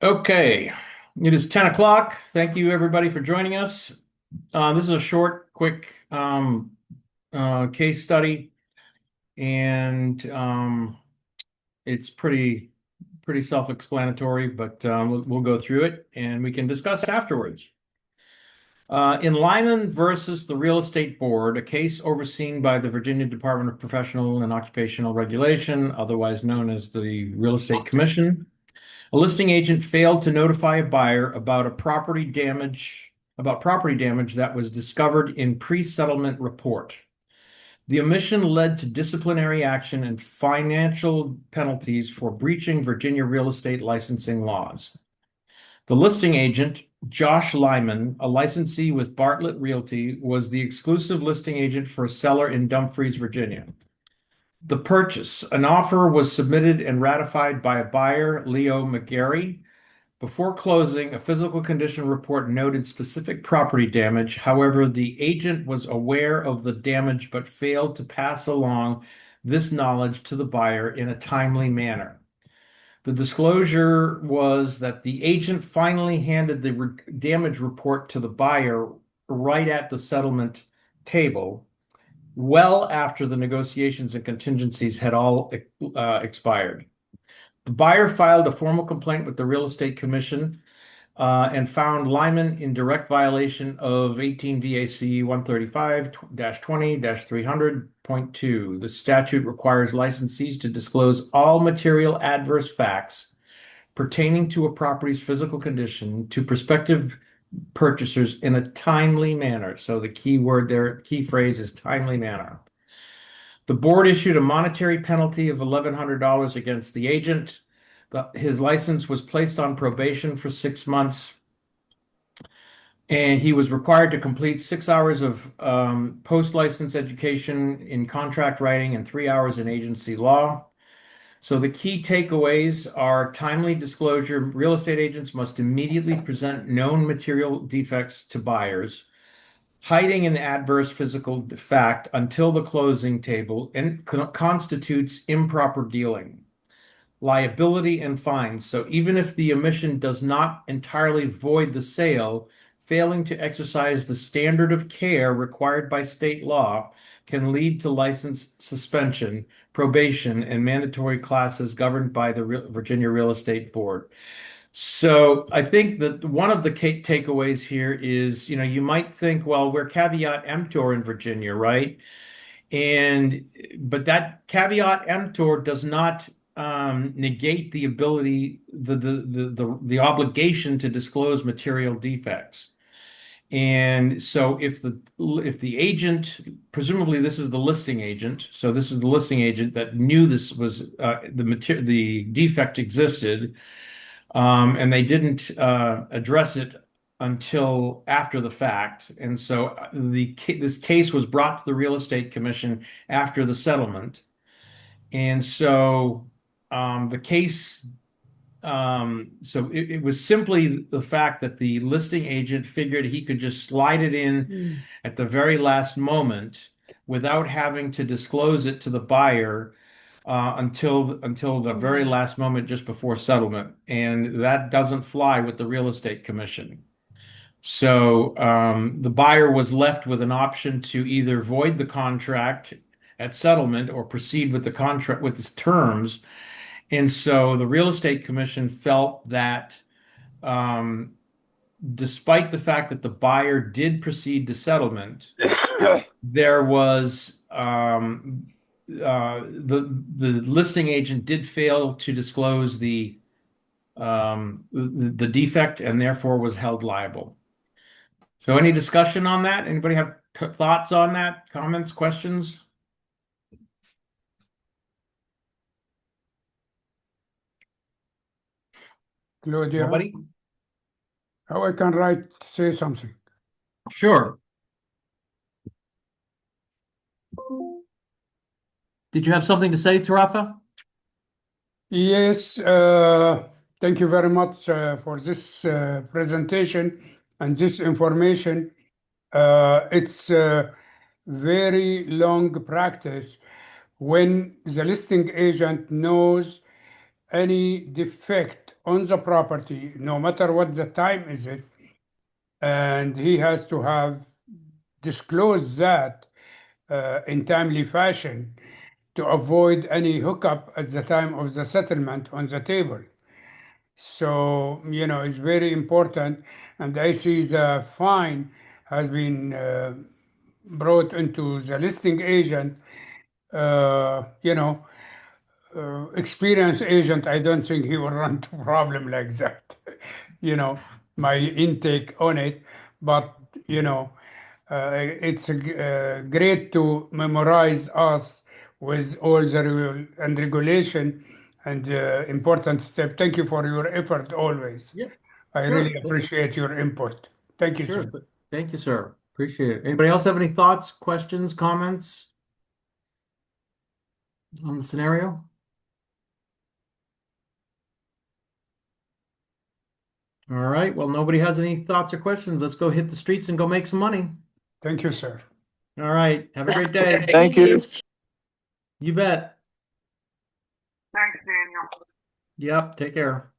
Okay, it is 10 o'clock. Thank you, everybody, for joining us. This is a short, quick case study, and it's pretty self-explanatory, but we'll go through it and we can discuss afterwards. In Lyman versus the Real Estate Board, a case overseen by the Virginia Department of Professional and Occupational Regulation, otherwise known as the Real Estate Commission. A listing agent failed to notify a buyer about property damage that was discovered in pre-settlement report. The omission led to disciplinary action and financial penalties for breaching Virginia real estate licensing laws. The listing agent, Josh Lyman, a licensee with Bartlett Realty, was the exclusive listing agent for a seller in Dumfries, Virginia. The purchase. An offer was submitted and ratified by a buyer, Leo McGarry. Before closing, a physical condition report noted specific property damage. However, the agent was aware of the damage but failed to pass along this knowledge to the buyer in a timely manner. The disclosure was that the agent finally handed the damage report to the buyer right at the settlement table, well after the negotiations and contingencies had all expired. The buyer filed a formal complaint with the Real Estate Commission and found Lyman in direct violation of 18 VAC 135-20-300.2. The statute requires licensees to disclose all material adverse facts pertaining to a property's physical condition to prospective purchasers in a timely manner. So the key word there, key phrase is timely manner. The board issued a monetary penalty of $1,100 against the agent. His license was placed on probation for 6 months, and he was required to complete 6 hours of post-license education in contract writing and 3 hours in agency law. So the key takeaways are timely disclosure. Real estate agents must immediately present known material defects to buyers. Hiding an adverse physical fact until the closing table constitutes improper dealing. Liability and fines. So even if the omission does not entirely void the sale, failing to exercise the standard of care required by state law can lead to license suspension, probation, and mandatory classes governed by the Virginia Real Estate Board. So I think that one of the takeaways here is, you might think, well, we're caveat emptor in Virginia, right? But that caveat emptor does not negate the ability, the obligation to disclose material defects. And so if the agent, presumably this is the listing agent, so this is the listing agent that knew this was the defect existed. And they didn't address it until after the fact. And so this case was brought to the Real Estate Commission after the settlement. And so the case, so it was simply the fact that the listing agent figured he could just slide it in at the very last moment without having to disclose it to the buyer until the very last moment just before settlement, and that doesn't fly with the Real Estate Commission. So the buyer was left with an option to either void the contract at settlement or proceed with the contract with its terms. And so the Real Estate Commission felt that despite the fact that the buyer did proceed to settlement, there was the listing agent did fail to disclose the defect and therefore was held liable. So any discussion on that? Anybody have thoughts on that? Comments, questions? Claudia, Nobody? how I can say something? Sure. Did you have something to say, Tarafa? Yes, thank you very much for this presentation and this information. It's a very long practice when the listing agent knows any defect on the property, no matter what the time is it, and he has to have disclosed that in timely fashion to avoid any hookup at the time of the settlement on the table. So, it's very important. And I see the fine has been brought into the listing agent. Uh, you know, Experienced agent, I don't think he will run to problem like that. My intake on it, but it's great to memorize us with all the rule and regulation and important step. Thank you for your effort always. Yeah, I really sure. appreciate your input. Thank you, Sure. sir. Thank you, sir. Appreciate it. Anybody else have any thoughts, questions, comments on the scenario? All right. Well, nobody has any thoughts or questions. Let's go hit the streets and go make some money. Thank you, sir. All right. Have a great day. Thank you. You bet. Thanks, Daniel. Yep. Take care.